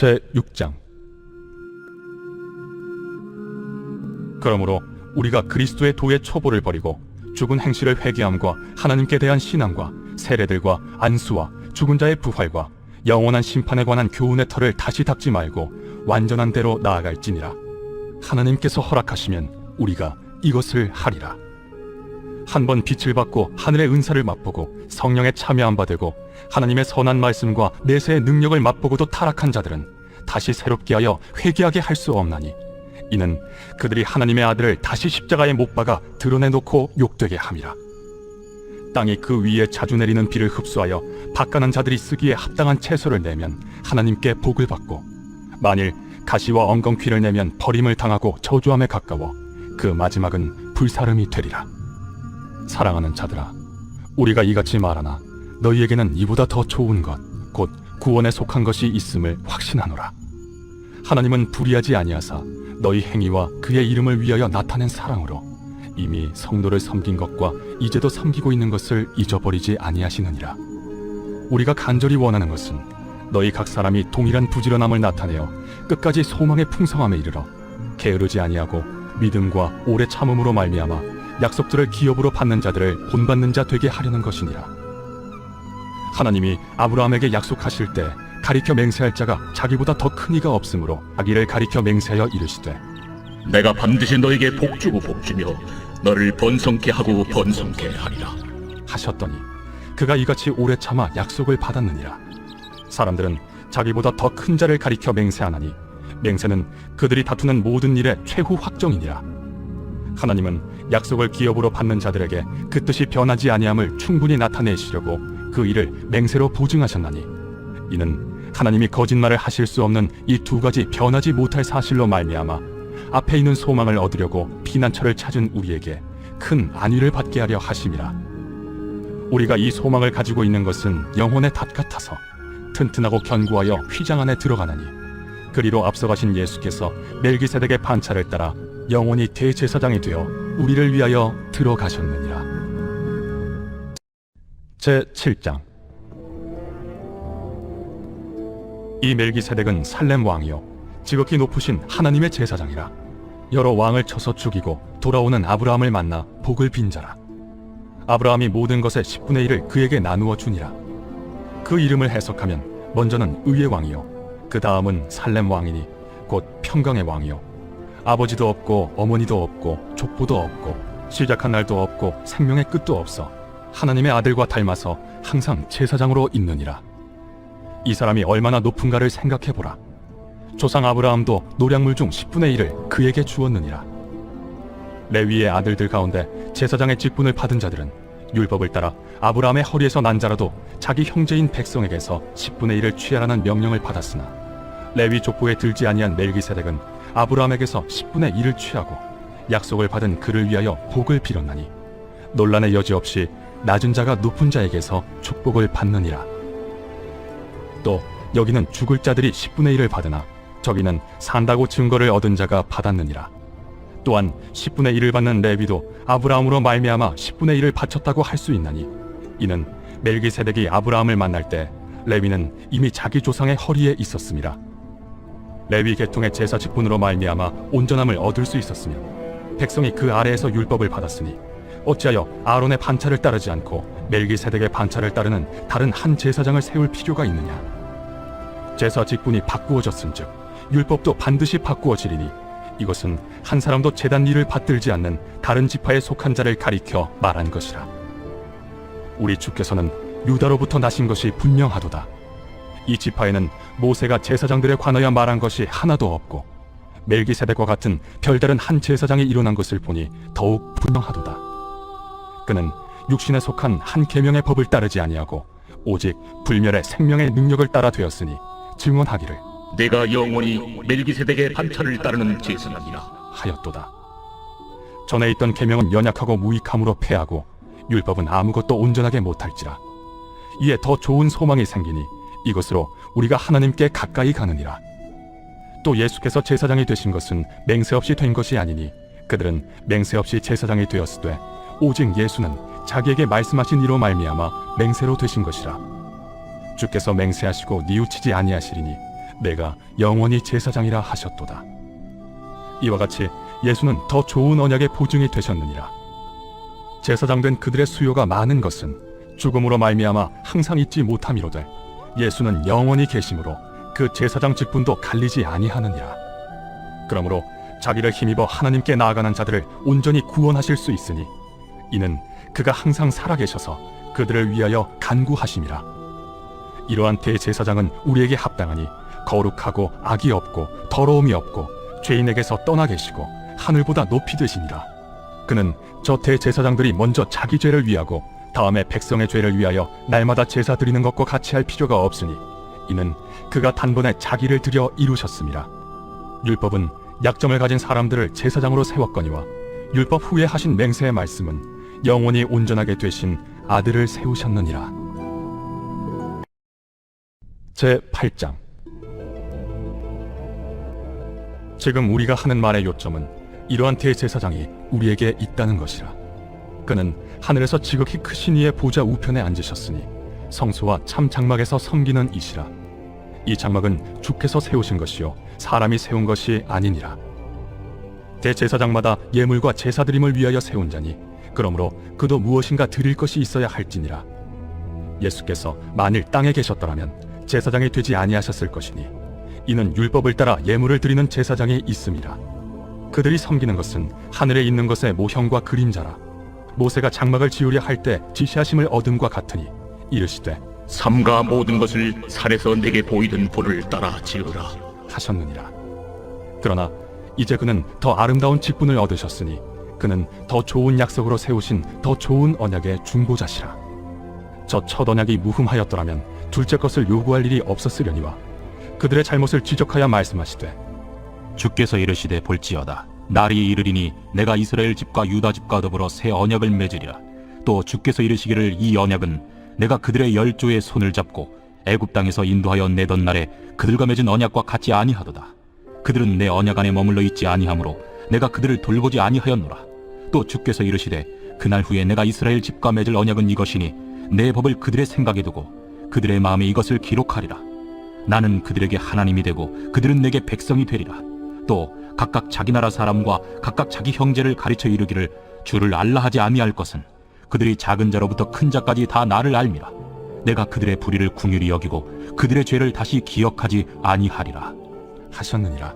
제6장. 그러므로 우리가 그리스도의 도의 초보를 버리고 죽은 행실을 회개함과 하나님께 대한 신앙과 세례들과 안수와 죽은 자의 부활과 영원한 심판에 관한 교훈의 털을 다시 닦지 말고 완전한 대로 나아갈지니라. 하나님께서 허락하시면 우리가 이것을 하리라. 한번 빛을 받고 하늘의 은사를 맛보고 성령에 참여한 바 되고 하나님의 선한 말씀과 내세의 능력을 맛보고도 타락한 자들은 다시 새롭게 하여 회개하게 할 수 없나니, 이는 그들이 하나님의 아들을 다시 십자가에 못 박아 드러내놓고 욕되게 함이라. 땅이 그 위에 자주 내리는 비를 흡수하여 밭가는 자들이 쓰기에 합당한 채소를 내면 하나님께 복을 받고, 만일 가시와 엉겅퀴를 내면 버림을 당하고 저주함에 가까워 그 마지막은 불사름이 되리라. 사랑하는 자들아, 우리가 이같이 말하나 너희에게는 이보다 더 좋은 것, 곧 구원에 속한 것이 있음을 확신하노라. 하나님은 불의하지 아니하사 너희 행위와 그의 이름을 위하여 나타낸 사랑으로 이미 성도를 섬긴 것과 이제도 섬기고 있는 것을 잊어버리지 아니하시느니라. 우리가 간절히 원하는 것은 너희 각 사람이 동일한 부지런함을 나타내어 끝까지 소망의 풍성함에 이르러 게으르지 아니하고 믿음과 오래 참음으로 말미암아 약속들을 기업으로 받는 자들을 본받는 자 되게 하려는 것이니라. 하나님이 아브라함에게 약속하실 때 가리켜 맹세할 자가 자기보다 더 큰 이가 없으므로 자기를 가리켜 맹세하여 이르시되, 내가 반드시 너에게 복주고 복주며 너를 번성케 하고 번성케 하리라 하셨더니 그가 이같이 오래 참아 약속을 받았느니라. 사람들은 자기보다 더 큰 자를 가리켜 맹세하나니 맹세는 그들이 다투는 모든 일의 최후 확정이니라. 하나님은 약속을 기업으로 받는 자들에게 그 뜻이 변하지 아니함을 충분히 나타내시려고 그 일을 맹세로 보증하셨나니, 이는 하나님이 거짓말을 하실 수 없는 이 두 가지 변하지 못할 사실로 말미암아 앞에 있는 소망을 얻으려고 피난처를 찾은 우리에게 큰 안위를 받게 하려 하심이라. 우리가 이 소망을 가지고 있는 것은 영혼의 닷 같아서 튼튼하고 견고하여 휘장 안에 들어가나니, 그리로 앞서가신 예수께서 멜기세덱의 반차를 따라 영원히 대제사장이 되어 우리를 위하여 들어가셨느니라. 제7장. 이 멜기세덱은 살렘 왕이요 지극히 높으신 하나님의 제사장이라. 여러 왕을 쳐서 죽이고 돌아오는 아브라함을 만나 복을 빈 자라. 아브라함이 모든 것의 10분의 1을 그에게 나누어 주니라. 그 이름을 해석하면 먼저는 의의 왕이요 그 다음은 살렘 왕이니 곧 평강의 왕이요 아버지도 없고 어머니도 없고 족보도 없고 시작한 날도 없고 생명의 끝도 없어 하나님의 아들과 닮아서 항상 제사장으로 있느니라. 이 사람이 얼마나 높은가를 생각해보라. 조상 아브라함도 노량물 중 10분의 1을 그에게 주었느니라. 레위의 아들들 가운데 제사장의 직분을 받은 자들은 율법을 따라 아브라함의 허리에서 난 자라도 자기 형제인 백성에게서 10분의 1을 취하라는 명령을 받았으나, 레위 족보에 들지 아니한 멜기세덱은 아브라함에게서 10분의 1을 취하고 약속을 받은 그를 위하여 복을 빌었나니 논란의 여지 없이 낮은 자가 높은 자에게서 축복을 받느니라. 또 여기는 죽을 자들이 10분의 1을 받으나 저기는 산다고 증거를 얻은 자가 받았느니라. 또한 10분의 1을 받는 레위도 아브라함으로 말미암아 10분의 1을 바쳤다고 할 수 있나니, 이는 멜기세덱이 아브라함을 만날 때 레위는 이미 자기 조상의 허리에 있었음이라. 레위 계통의 제사 직분으로 말미암아 온전함을 얻을 수 있었으며 백성이 그 아래에서 율법을 받았으니 어찌하여 아론의 반차를 따르지 않고 멜기세덱의 반차를 따르는 다른 한 제사장을 세울 필요가 있느냐. 제사 직분이 바꾸어졌은즉 율법도 반드시 바꾸어지리니, 이것은 한 사람도 제단 일을 받들지 않는 다른 지파에 속한 자를 가리켜 말한 것이라. 우리 주께서는 유다로부터 나신 것이 분명하도다. 이 지파에는 모세가 제사장들에 관하여 말한 것이 하나도 없고 멜기세덱과 같은 별다른 한 제사장이 일어난 것을 보니 더욱 분명하도다. 그는 육신에 속한 한 계명의 법을 따르지 아니하고 오직 불멸의 생명의 능력을 따라 되었으니 증언하기를 내가 영원히 멜기세덱의 반차를 따르는 제사장이라 하였도다. 전에 있던 계명은 연약하고 무익함으로 패하고 율법은 아무것도 온전하게 못할지라. 이에 더 좋은 소망이 생기니 이것으로 우리가 하나님께 가까이 가느니라. 또 예수께서 제사장이 되신 것은 맹세 없이 된 것이 아니니 그들은 맹세 없이 제사장이 되었으되 오직 예수는 자기에게 말씀하신 이로 말미암아 맹세로 되신 것이라. 주께서 맹세하시고 뉘우치지 아니하시리니 내가 영원히 제사장이라 하셨도다. 이와 같이 예수는 더 좋은 언약의 보증이 되셨느니라. 제사장 된 그들의 수요가 많은 것은 죽음으로 말미암아 항상 잊지 못함이로되 예수는 영원히 계심으로 그 제사장 직분도 갈리지 아니하느니라. 그러므로 자기를 힘입어 하나님께 나아가는 자들을 온전히 구원하실 수 있으니 이는 그가 항상 살아계셔서 그들을 위하여 간구하심이라. 이러한 대제사장은 우리에게 합당하니 거룩하고 악이 없고 더러움이 없고 죄인에게서 떠나 계시고 하늘보다 높이 되시니라. 그는 저 대제사장들이 먼저 자기 죄를 위하고 다음에 백성의 죄를 위하여 날마다 제사 드리는 것과 같이 할 필요가 없으니 이는 그가 단번에 자기를 드려 이루셨습니다. 율법은 약점을 가진 사람들을 제사장으로 세웠거니와 율법 후에 하신 맹세의 말씀은 영원히 온전하게 되신 아들을 세우셨느니라. 제8장. 지금 우리가 하는 말의 요점은 이러한 대제사장이 우리에게 있다는 것이라. 그는 하늘에서 지극히 크신 이의 보좌 우편에 앉으셨으니 성소와 참 장막에서 섬기는 이시라. 이 장막은 주께서 세우신 것이요 사람이 세운 것이 아니니라. 대제사장마다 예물과 제사드림을 위하여 세운 자니 그러므로 그도 무엇인가 드릴 것이 있어야 할지니라. 예수께서 만일 땅에 계셨더라면 제사장이 되지 아니하셨을 것이니 이는 율법을 따라 예물을 드리는 제사장이 있음이라. 그들이 섬기는 것은 하늘에 있는 것의 모형과 그림자라. 모세가 장막을 지으려 할 때 지시하심을 얻음과 같으니 이르시되 삼가 모든 것을 산에서 내게 보이던 불을 따라 지으라 하셨느니라. 그러나 이제 그는 더 아름다운 직분을 얻으셨으니 그는 더 좋은 약속으로 세우신 더 좋은 언약의 중보자시라. 저 첫 언약이 무흠하였더라면 둘째 것을 요구할 일이 없었으려니와 그들의 잘못을 지적하여 말씀하시되 주께서 이르시되 볼지어다 날이 이르리니 내가 이스라엘 집과 유다 집과 더불어 새 언약을 맺으리라. 또 주께서 이르시기를 이 언약은 내가 그들의 열조의 손을 잡고 애굽 땅에서 인도하여 내던 날에 그들과 맺은 언약과 같지 아니하도다. 그들은 내 언약 안에 머물러 있지 아니하므로 내가 그들을 돌보지 아니하였노라. 또 주께서 이르시되 그날 후에 내가 이스라엘 집과 맺을 언약은 이것이니 내 법을 그들의 생각에 두고 그들의 마음에 이것을 기록하리라. 나는 그들에게 하나님이 되고 그들은 내게 백성이 되리라. 또 각각 자기 나라 사람과 각각 자기 형제를 가르쳐 이르기를 주를 알라 하지 아니할 것은 그들이 작은 자로부터 큰 자까지 다 나를 알미라. 내가 그들의 불의를 긍휼히 여기고 그들의 죄를 다시 기억하지 아니하리라 하셨느니라.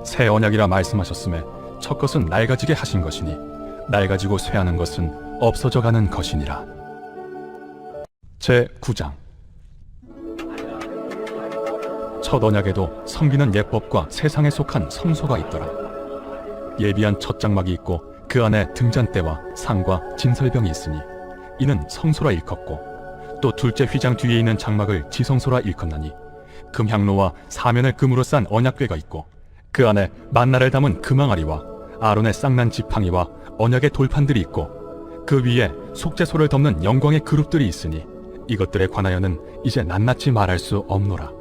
새 언약이라 말씀하셨음에 첫 것은 낡아지게 하신 것이니 낡아지고 쇠하는 것은 없어져 가는 것이니라. 제9장. 첫 언약에도 섬기는 예법과 세상에 속한 성소가 있더라. 예비한 첫 장막이 있고 그 안에 등잔대와 상과 진설병이 있으니 이는 성소라 일컫고 또 둘째 휘장 뒤에 있는 장막을 지성소라 일컫나니 금향로와 사면을 금으로 싼 언약궤가 있고 그 안에 만나를 담은 금항아리와 아론의 쌍난 지팡이와 언약의 돌판들이 있고 그 위에 속죄소를 덮는 영광의 그룹들이 있으니 이것들에 관하여는 이제 낱낱이 말할 수 없노라.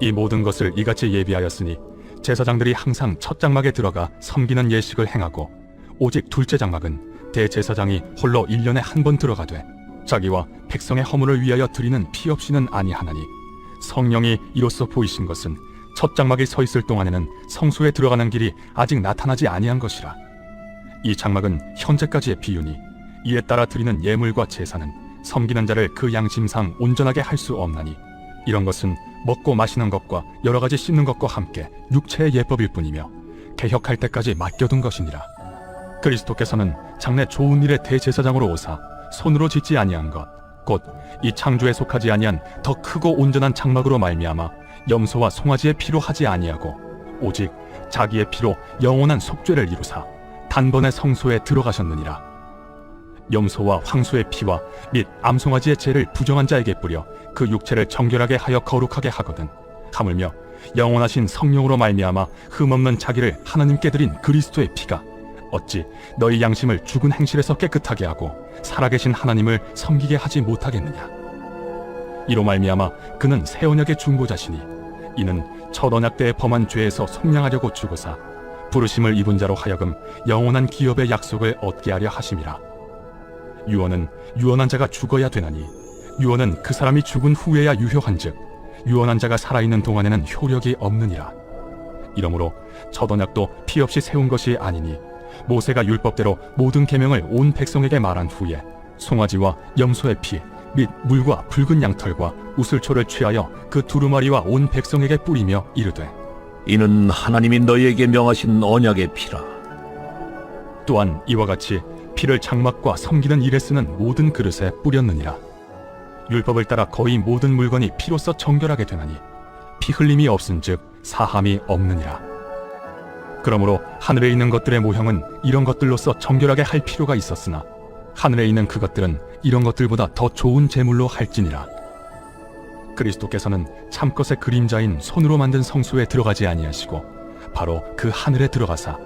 이 모든 것을 이같이 예비하였으니 제사장들이 항상 첫 장막에 들어가 섬기는 예식을 행하고 오직 둘째 장막은 대제사장이 홀로 1년에 한 번 들어가되 자기와 백성의 허물을 위하여 드리는 피 없이는 아니하나니 성령이 이로써 보이신 것은 첫 장막이 서 있을 동안에는 성소에 들어가는 길이 아직 나타나지 아니한 것이라. 이 장막은 현재까지의 비유니 이에 따라 드리는 예물과 제사는 섬기는 자를 그 양심상 온전하게 할 수 없나니 이런 것은 먹고 마시는 것과 여러 가지 씻는 것과 함께 육체의 예법일 뿐이며 개혁할 때까지 맡겨둔 것이니라. 그리스도께서는 장래 좋은 일의 대제사장으로 오사 손으로 짓지 아니한 것 곧 이 창조에 속하지 아니한 더 크고 온전한 장막으로 말미암아 염소와 송아지의 피로 하지 아니하고 오직 자기의 피로 영원한 속죄를 이루사 단번에 성소에 들어가셨느니라. 염소와 황소의 피와 및 암송아지의 죄를 부정한 자에게 뿌려 그 육체를 정결하게 하여 거룩하게 하거든 하물며 영원하신 성령으로 말미암아 흠없는 자기를 하나님께 드린 그리스도의 피가 어찌 너희 양심을 죽은 행실에서 깨끗하게 하고 살아계신 하나님을 섬기게 하지 못하겠느냐. 이로 말미암아 그는 새 언약의 중보자시니 이는 첫 언약 때에 범한 죄에서 속량하려고 죽으사 부르심을 입은 자로 하여금 영원한 기업의 약속을 얻게 하려 하심이라. 유언은 유언한 자가 죽어야 되나니 유언은 그 사람이 죽은 후에야 유효한즉 유언한 자가 살아있는 동안에는 효력이 없느니라. 이러므로 첫 언약도 피 없이 세운 것이 아니니 모세가 율법대로 모든 계명을 온 백성에게 말한 후에 송아지와 염소의 피 및 물과 붉은 양털과 우슬초를 취하여 그 두루마리와 온 백성에게 뿌리며 이르되 이는 하나님이 너희에게 명하신 언약의 피라. 또한 이와 같이 피를 장막과 섬기는 일에 쓰는 모든 그릇에 뿌렸느니라. 율법을 따라 거의 모든 물건이 피로써 정결하게 되나니 피 흘림이 없은즉 사함이 없느니라. 그러므로 하늘에 있는 것들의 모형은 이런 것들로서 정결하게 할 필요가 있었으나 하늘에 있는 그것들은 이런 것들보다 더 좋은 제물로 할지니라. 그리스도께서는 참것의 그림자인 손으로 만든 성소에 들어가지 아니하시고 바로 그 하늘에 들어가사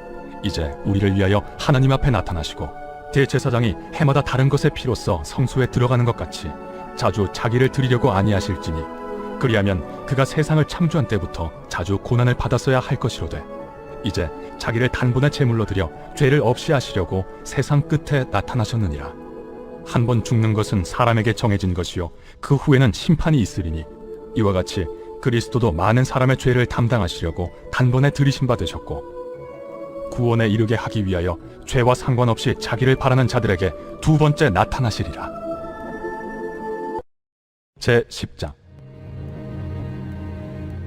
이제 우리를 위하여 하나님 앞에 나타나시고 대제사장이 해마다 다른 것의 피로써 성소에 들어가는 것 같이 자주 자기를 드리려고 아니하실지니 그리하면 그가 세상을 창조한 때부터 자주 고난을 받았어야 할 것이로되 이제 자기를 단번에 제물로 드려 죄를 없이 하시려고 세상 끝에 나타나셨느니라. 한 번 죽는 것은 사람에게 정해진 것이요 그 후에는 심판이 있으리니 이와 같이 그리스도도 많은 사람의 죄를 담당하시려고 단번에 들이심 받으셨고 구원에 이르게 하기 위하여 죄와 상관없이 자기를 바라는 자들에게 두 번째 나타나시리라. 제10장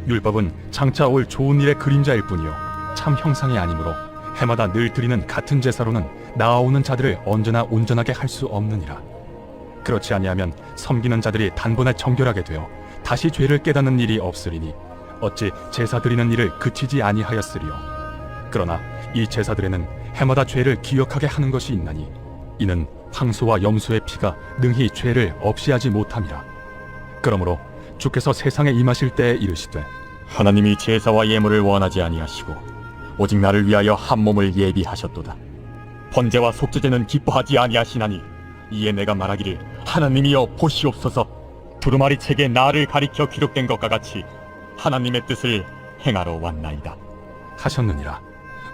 율법은 장차 올 좋은 일의 그림자일 뿐이요 참 형상이 아니므로 해마다 늘 드리는 같은 제사로는 나아오는 자들을 언제나 온전하게 할 수 없느니라. 그렇지 아니하면 섬기는 자들이 단번에 정결하게 되어 다시 죄를 깨닫는 일이 없으리니 어찌 제사 드리는 일을 그치지 아니하였으리요. 그러나 이 제사들에는 해마다 죄를 기억하게 하는 것이 있나니 이는 황소와 염소의 피가 능히 죄를 없이 하지 못함이라. 그러므로 주께서 세상에 임하실 때에 이르시되 하나님이 제사와 예물을 원하지 아니하시고 오직 나를 위하여 한 몸을 예비하셨도다. 번제와 속죄제는 기뻐하지 아니하시나니 이에 내가 말하기를 하나님이여 보시옵소서. 두루마리 책에 나를 가리켜 기록된 것과 같이 하나님의 뜻을 행하러 왔나이다 하셨느니라.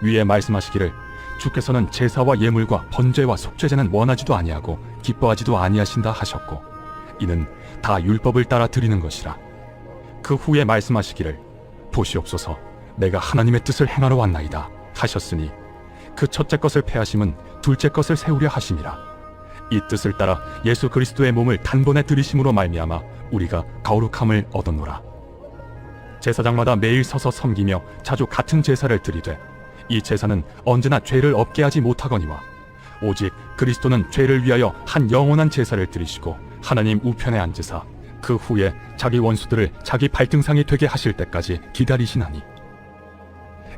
위에 말씀하시기를 주께서는 제사와 예물과 번제와 속죄제는 원하지도 아니하고 기뻐하지도 아니하신다 하셨고 이는 다 율법을 따라 드리는 것이라. 그 후에 말씀하시기를 보시옵소서 내가 하나님의 뜻을 행하러 왔나이다 하셨으니 그 첫째 것을 폐하심은 둘째 것을 세우려 하심이라. 이 뜻을 따라 예수 그리스도의 몸을 단번에 들이심으로 말미암아 우리가 거룩함을 얻었노라. 제사장마다 매일 서서 섬기며 자주 같은 제사를 드리되 이 제사는 언제나 죄를 없게 하지 못하거니와 오직 그리스도는 죄를 위하여 한 영원한 제사를 드리시고 하나님 우편에 앉으사 그 후에 자기 원수들을 자기 발등상이 되게 하실 때까지 기다리시나니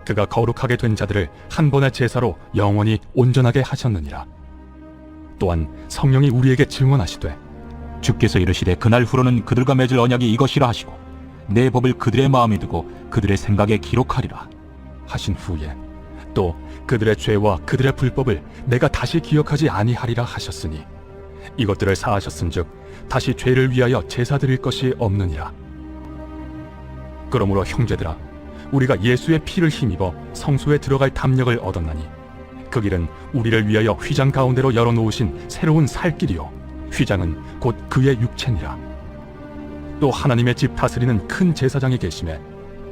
그가 거룩하게 된 자들을 한 번의 제사로 영원히 온전하게 하셨느니라. 또한 성령이 우리에게 증언하시되 주께서 이르시되 그날 후로는 그들과 맺을 언약이 이것이라 하시고 내 법을 그들의 마음에 두고 그들의 생각에 기록하리라 하신 후에 또 그들의 죄와 그들의 불법을 내가 다시 기억하지 아니하리라 하셨으니 이것들을 사하셨은즉 다시 죄를 위하여 제사 드릴 것이 없느니라. 그러므로 형제들아 우리가 예수의 피를 힘입어 성소에 들어갈 담력을 얻었나니 그 길은 우리를 위하여 휘장 가운데로 열어놓으신 새로운 살 길이요 휘장은 곧 그의 육체니라. 또 하나님의 집 다스리는 큰 제사장이 계심에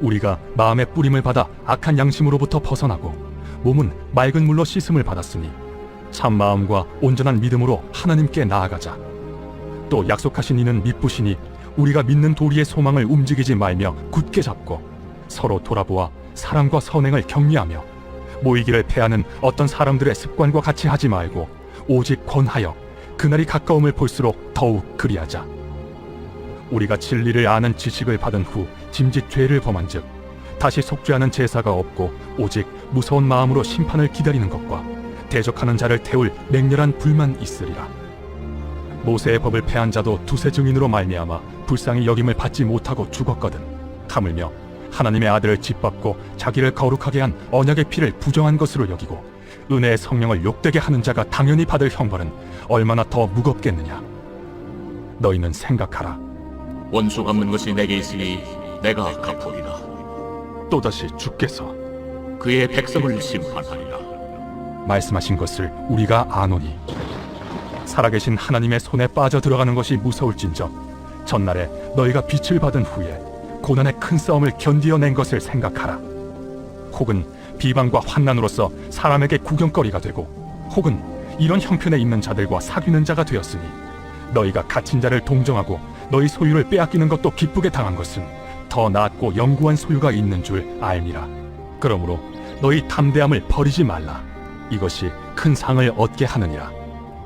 우리가 마음의 뿌림을 받아 악한 양심으로부터 벗어나고 몸은 맑은 물로 씻음을 받았으니 참 마음과 온전한 믿음으로 하나님께 나아가자. 또 약속하신 이는 미쁘시니 우리가 믿는 도리의 소망을 움직이지 말며 굳게 잡고 서로 돌아보아 사랑과 선행을 격려하며 모이기를 패하는 어떤 사람들의 습관과 같이 하지 말고 오직 권하여 그날이 가까움을 볼수록 더욱 그리하자. 우리가 진리를 아는 지식을 받은 후 짐짓 죄를 범한즉 다시 속죄하는 제사가 없고 오직 무서운 마음으로 심판을 기다리는 것과 대적하는 자를 태울 맹렬한 불만 있으리라. 모세의 법을 폐한 자도 두세 증인으로 말미암아 불쌍히 여김을 받지 못하고 죽었거든. 하물며 하나님의 아들을 짓밟고 자기를 거룩하게 한 언약의 피를 부정한 것으로 여기고 은혜의 성령을 욕되게 하는 자가 당연히 받을 형벌은 얼마나 더 무겁겠느냐. 너희는 생각하라. 원수 갚는 것이 내게 있으니 내가 갚으리라. 또다시 주께서 그의 백성을 심판하리라. 말씀하신 것을 우리가 아노니 살아계신 하나님의 손에 빠져 들어가는 것이 무서울진저 전날에 너희가 빛을 받은 후에 고난의 큰 싸움을 견디어낸 것을 생각하라. 혹은 비방과 환난으로서 사람에게 구경거리가 되고, 혹은 이런 형편에 있는 자들과 사귀는 자가 되었으니, 너희가 갇힌 자를 동정하고 너희 소유를 빼앗기는 것도 기쁘게 당한 것은 더 낫고 영구한 소유가 있는 줄 알미라. 그러므로 너희 담대함을 버리지 말라. 이것이 큰 상을 얻게 하느니라.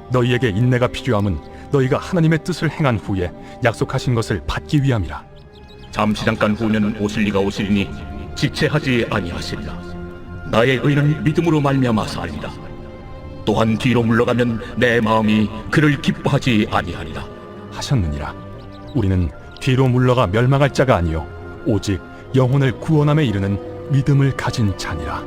너희에게 인내가 필요함은 너희가 하나님의 뜻을 행한 후에 약속하신 것을 받기 위함이라. 잠시 잠깐 후면 오실 이가 오시리니 지체하지 아니하시리라. 나의 의는 믿음으로 말미암아 살리라. 또한 뒤로 물러가면 내 마음이 그를 기뻐하지 아니하리라. 하셨느니라. 우리는 뒤로 물러가 멸망할 자가 아니요 오직 영혼을 구원함에 이르는 믿음을 가진 자니라.